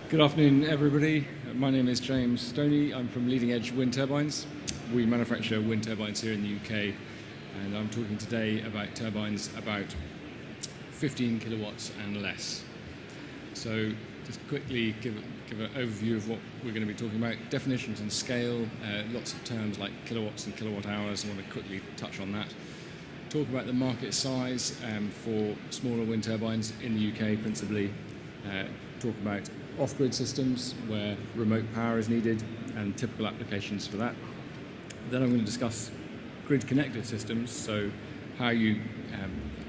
Good afternoon, everybody. My name is James Stoney. I'm from Leading Edge Wind Turbines. We manufacture wind turbines here in the UK, and I'm talking today about turbines about 15 kilowatts and less. So just quickly give an overview of what we're going to be talking about. Definitions and scale, lots of terms like kilowatts and kilowatt hours. I want to quickly touch on that. Talk about the market size for smaller wind turbines in the UK principally. Talk about off-grid systems where remote power is needed and typical applications for that. Then I'm going to discuss grid-connected systems, so how you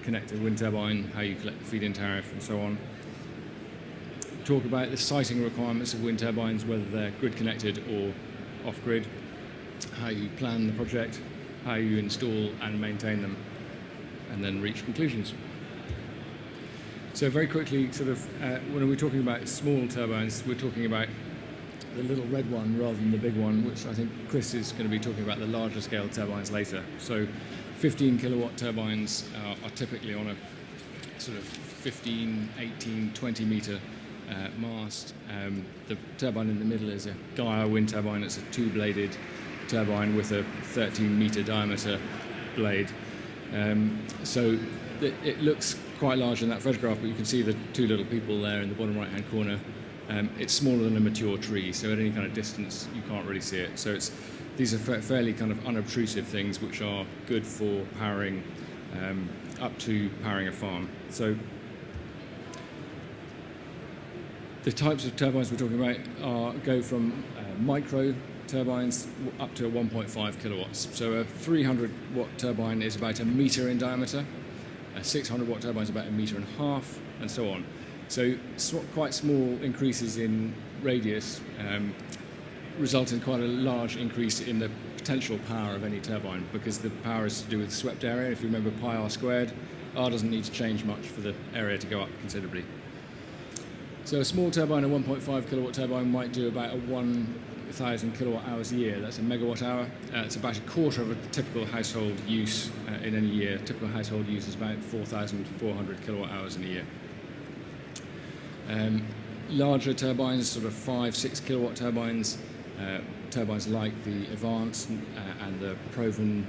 connect a wind turbine, how you collect the feed-in tariff, and so on. Talk about the siting requirements of wind turbines, whether they're grid-connected or off-grid, how you plan the project, how you install and maintain them, and then reach conclusions. So very quickly, when we're talking about small turbines, we're talking about the little red one rather than the big one, which I think Chris is going to be talking about the larger scale turbines later. So 15 kilowatt turbines are typically on a sort of 15, 18, 20 metre mast. The turbine in the middle is a Gaia wind turbine. It's a two-bladed turbine with a 13 metre diameter blade. So it looks quite large in that photograph, but you can see the two little people there in the bottom right-hand corner. It's smaller than a mature tree, so at any kind of distance you can't really see it. So these are fairly kind of unobtrusive things which are good for powering up to powering a farm. So the types of turbines we're talking about go from micro turbines up to 1.5 kilowatts. So a 300 watt turbine is about a metre in diameter. A 600 watt turbine is about a metre and a half, and so on. So quite small increases in radius result in quite a large increase in the potential power of any turbine, because the power is to do with swept area. If you remember pi r squared, r doesn't need to change much for the area to go up considerably. So a small turbine, a 1.5 kilowatt turbine, might do about 1,000 kilowatt hours a year. That's a megawatt hour. It's about a quarter of a typical household use in any year. Typical household use is about 4,400 kilowatt hours in a year. Larger turbines, sort of 5-6 kilowatt turbines, turbines like the Advance and the Proven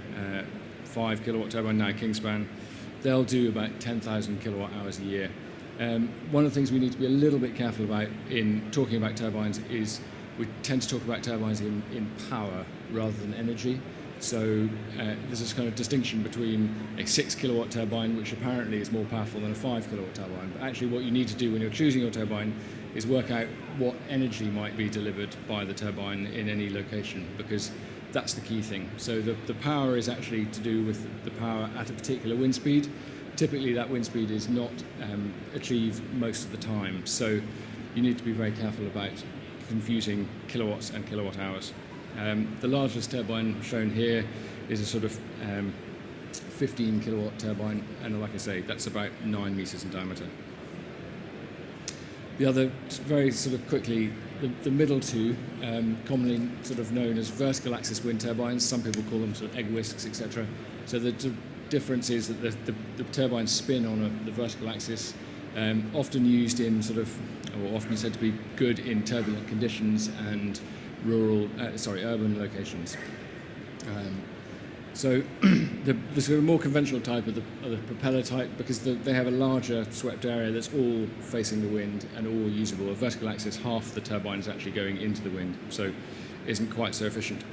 5 kilowatt turbine, now Kingspan, they'll do about 10,000 kilowatt hours a year. One of the things we need to be a little bit careful about in talking about turbines is we tend to talk about turbines in power rather than energy. So there's this kind of distinction between a 6 kilowatt turbine, which apparently is more powerful than a 5 kilowatt turbine. But actually what you need to do when you're choosing your turbine is work out what energy might be delivered by the turbine in any location, because that's the key thing. So the power is actually to do with the power at a particular wind speed. Typically that wind speed is not achieved most of the time. So you need to be very careful about confusing kilowatts and kilowatt hours. The largest turbine shown here is a sort of 15 kilowatt turbine, and like I say, that's about 9 meters in diameter. The other, very sort of quickly, the middle two, commonly sort of known as vertical axis wind turbines. Some people call them sort of egg whisks, etc. So the difference is that the turbines spin on the vertical axis, often used in sort of, or often said to be good in turbulent conditions and urban locations. So the sort of more conventional type are the propeller type, because they have a larger swept area that's all facing the wind and all usable. A vertical axis, half the turbine is actually going into the wind, so isn't quite so efficient.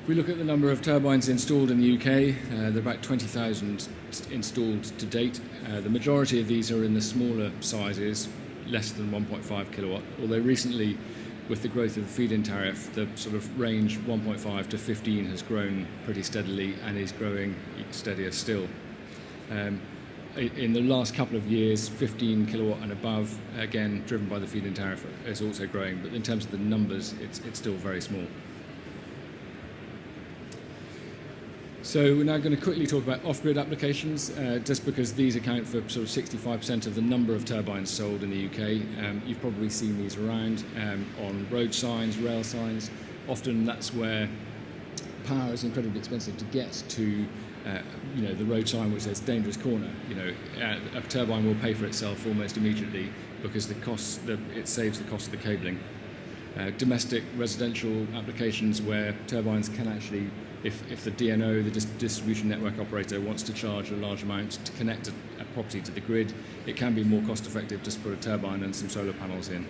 If we look at the number of turbines installed in the UK, there are about 20,000 installed to date. The majority of these are in the smaller sizes, less than 1.5 kilowatt, although recently, with the growth of the feed-in tariff, the sort of range 1.5 to 15 has grown pretty steadily and is growing steadier still. In the last couple of years, 15 kilowatt and above, again driven by the feed-in tariff, is also growing, but in terms of the numbers, it's still very small. So we're now going to quickly talk about off-grid applications, just because these account for sort of 65% of the number of turbines sold in the UK. You've probably seen these around on road signs, rail signs. Often that's where power is incredibly expensive to get to the road sign which says dangerous corner. A turbine will pay for itself almost immediately because it saves the cost of the cabling. Domestic residential applications where turbines can actually, if the DNO, the distribution network operator, wants to charge a large amount to connect a property to the grid, it can be more cost effective just to put a turbine and some solar panels in.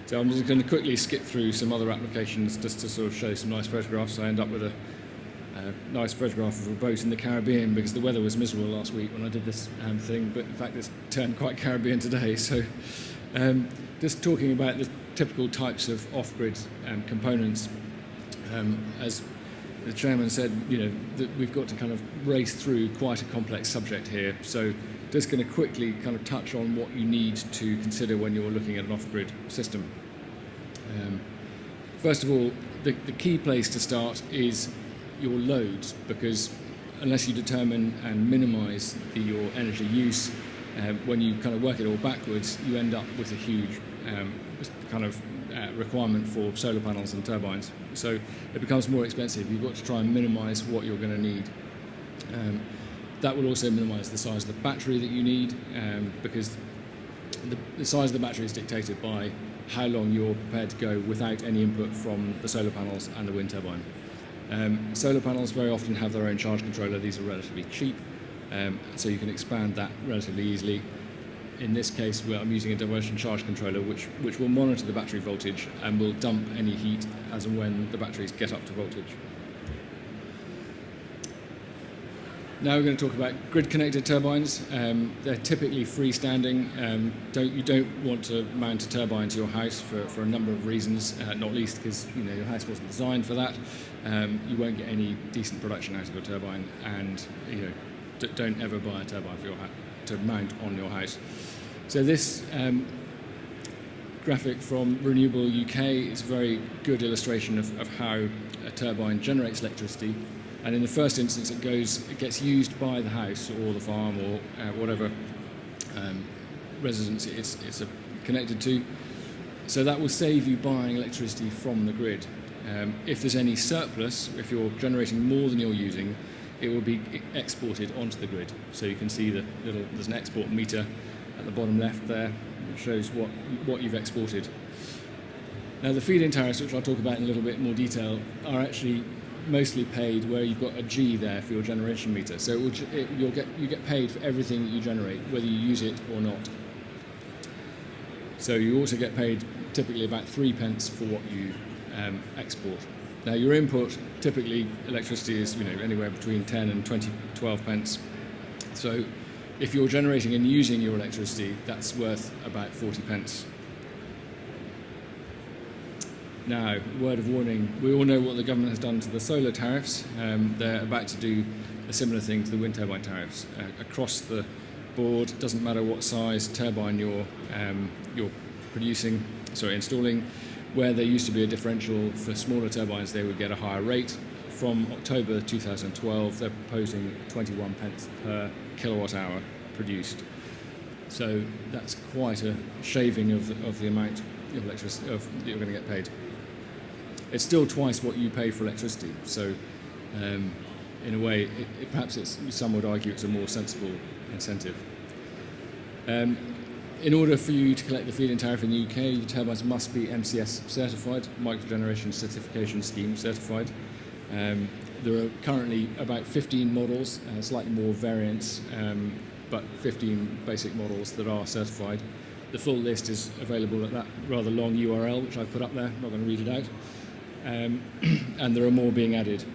So I'm just going to quickly skip through some other applications just to sort of show some nice photographs. I end up with a nice photograph of a boat in the Caribbean because the weather was miserable last week when I did this thing, but in fact it's turned quite Caribbean today. So just talking about the typical types of off-grid components, as the chairman said, that we've got to kind of race through quite a complex subject here. So just going to quickly kind of touch on what you need to consider when you're looking at an off-grid system. First of all, the key place to start is your loads, because unless you determine and minimise your energy use, when you kind of work it all backwards, you end up with a huge requirement for solar panels and turbines. So it becomes more expensive. You've got to try and minimise what you're going to need. That will also minimise the size of the battery that you need, because the size of the battery is dictated by how long you're prepared to go without any input from the solar panels and the wind turbine. Solar panels very often have their own charge controller. These are relatively cheap, so you can expand that relatively easily. In this case, I'm using a diversion charge controller which will monitor the battery voltage and will dump any heat as and when the batteries get up to voltage. Now we're going to talk about grid-connected turbines. They're typically freestanding. You don't want to mount a turbine to your house for a number of reasons, not least because your house wasn't designed for that. You won't get any decent production out of your turbine, and don't ever buy a turbine for to mount on your house. So this graphic from Renewable UK is a very good illustration of how a turbine generates electricity. And in the first instance, it gets used by the house or the farm or whatever residence it's connected to. So that will save you buying electricity from the grid. If there's any surplus, if you're generating more than you're using, it will be exported onto the grid. So you can see there's an export meter at the bottom left there, which shows what you've exported. Now the feed-in tariffs, which I'll talk about in a little bit more detail, are actually mostly paid where you've got a G there for your generation meter. So you get paid for everything that you generate, whether you use it or not. So you also get paid typically about 3p for what you export. Now your input, typically electricity is anywhere between 10 and 12p. So if you're generating and using your electricity, that's worth about 40p. Now, word of warning, we all know what the government has done to the solar tariffs. They're about to do a similar thing to the wind turbine tariffs. Across the board, it doesn't matter what size turbine you're installing. Where there used to be a differential for smaller turbines, they would get a higher rate. From October 2012, they're proposing 21p per kilowatt hour produced. So that's quite a shaving of the amount of electricity that you're going to get paid. It's still twice what you pay for electricity. So in a way, some would argue it's a more sensible incentive. In order for you to collect the feed-in tariff in the UK, the turbines must be MCS certified, Microgeneration Certification Scheme certified. There are currently about 15 models, slightly more variants, but 15 basic models that are certified. The full list is available at that rather long URL, which I've put up there. I'm not going to read it out. And there are more being added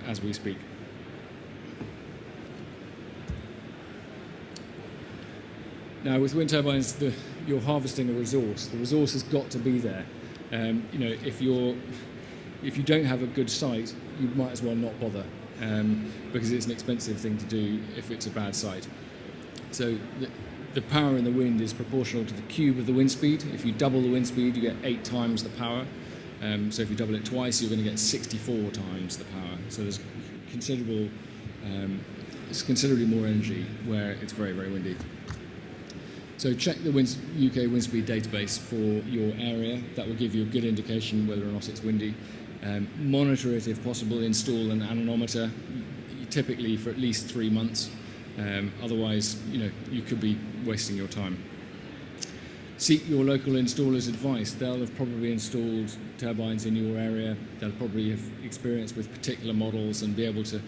as we speak. Now, with wind turbines, you're harvesting a resource. The resource has got to be there. If you don't have a good site, you might as well not bother, because it's an expensive thing to do if it's a bad site. So the power in the wind is proportional to the cube of the wind speed. If you double the wind speed, you get 8 times the power. So if you double it twice, you're going to get 64 times the power. So there's considerably more energy where it's very, very windy. So check the UK wind speed database for your area. That will give you a good indication whether or not it's windy. Monitor it if possible. Install an anemometer. typically for at least 3 months. Otherwise, you could be wasting your time. Seek your local installer's advice. They'll have probably installed turbines in your area. They'll probably have experience with particular models and be able to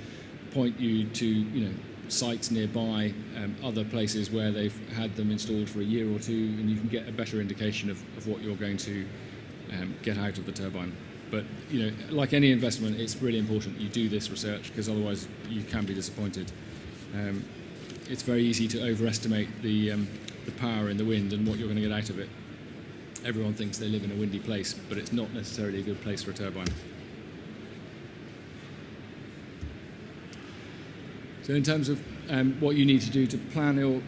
point you to sites nearby, other places where they've had them installed for a year or two, and you can get a better indication of what you're going to get out of the turbine. But like any investment, it's really important you do this research, because otherwise you can be disappointed. It's very easy to overestimate the power in the wind and what you're going to get out of it. Everyone thinks they live in a windy place, but it's not necessarily a good place for a turbine. So in terms of what you need to do to plan your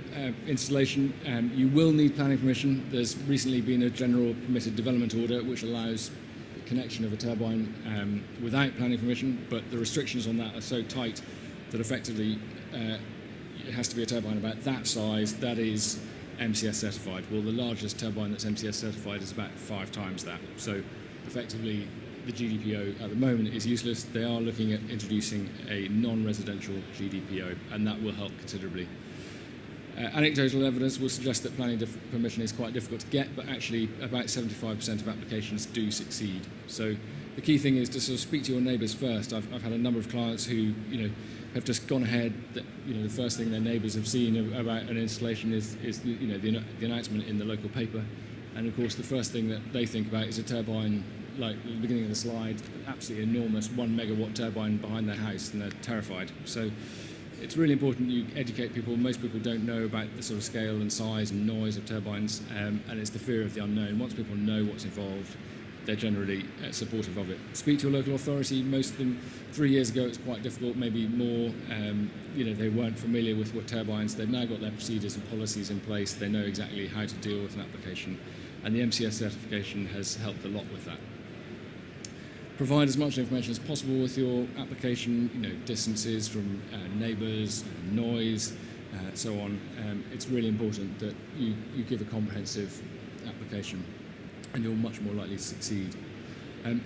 installation, you will need planning permission. There's recently been a general permitted development order which allows the connection of a turbine without planning permission, but the restrictions on that are so tight that effectively it has to be a turbine about that size that is MCS certified. Well, the largest turbine that's MCS certified is about 5 times that. So effectively the GDPO at the moment is useless. They are looking at introducing a non-residential GDPO, and that will help considerably. Anecdotal evidence will suggest that planning permission is quite difficult to get, but actually about 75% of applications do succeed. So the key thing is to sort of speak to your neighbours first. I've had a number of clients who have just gone ahead. The first thing their neighbours have seen about an installation is the announcement in the local paper, and of course the first thing that they think about is a turbine like at the beginning of the slide, absolutely enormous 1 megawatt turbine behind their house, and they're terrified. So it's really important you educate people. Most people don't know about the sort of scale and size and noise of turbines, and it's the fear of the unknown. Once people know what's involved, they're generally supportive of it. Speak to a local authority. Most of them, 3 years ago, it's quite difficult, maybe more. They weren't familiar with what turbines. They've now got their procedures and policies in place. They know exactly how to deal with an application, and the MCS certification has helped a lot with that. Provide as much information as possible with your application, distances from neighbours, noise, so on. It's really important that you give a comprehensive application, and you're much more likely to succeed.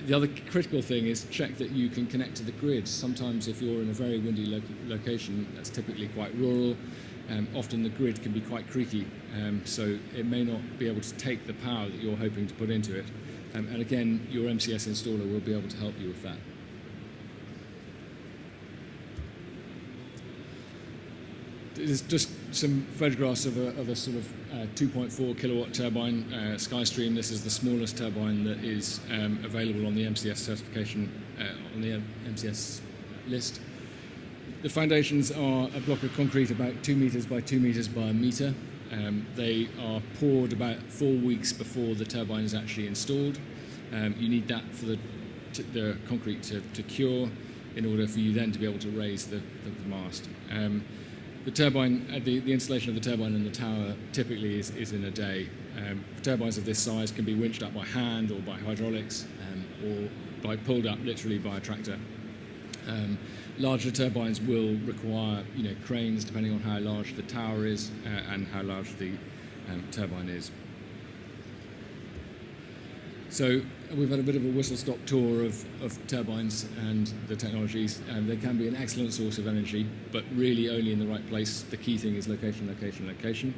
The other critical thing is check that you can connect to the grid. Sometimes if you're in a very windy location that's typically quite rural, often the grid can be quite creaky, so it may not be able to take the power that you're hoping to put into it. And again, your MCS installer will be able to help you with that. There's just some photographs of a sort of 2.4 kilowatt turbine, Skystream. This is the smallest turbine that is available on the MCS certification, on the MCS list. The foundations are a block of concrete about 2 meters by 2 meters by a meter. They are poured about 4 weeks before the turbine is actually installed. You need that for the concrete to cure in order for you then to be able to raise the mast. The turbine, the installation of the turbine in the tower typically is in a day. Turbines of this size can be winched up by hand or by hydraulics, or pulled up literally by a tractor. Larger turbines will require cranes depending on how large the tower is and how large the turbine is. So we've had a bit of a whistle-stop tour of turbines and the technologies. They can be an excellent source of energy, but really only in the right place. The key thing is location, location, location.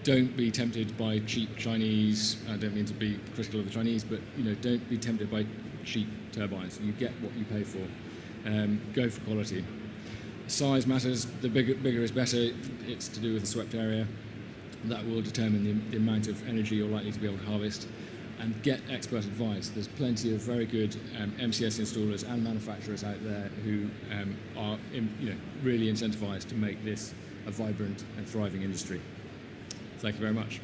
Don't be tempted by cheap Chinese. I don't mean to be critical of the Chinese, but don't be tempted by cheap turbines. You get what you pay for. Go for quality. Size matters. The bigger is better. It's to do with the swept area. That will determine the amount of energy you're likely to be able to harvest. And get expert advice. There's plenty of very good MCS installers and manufacturers out there who are really incentivized to make this a vibrant and thriving industry. Thank you very much.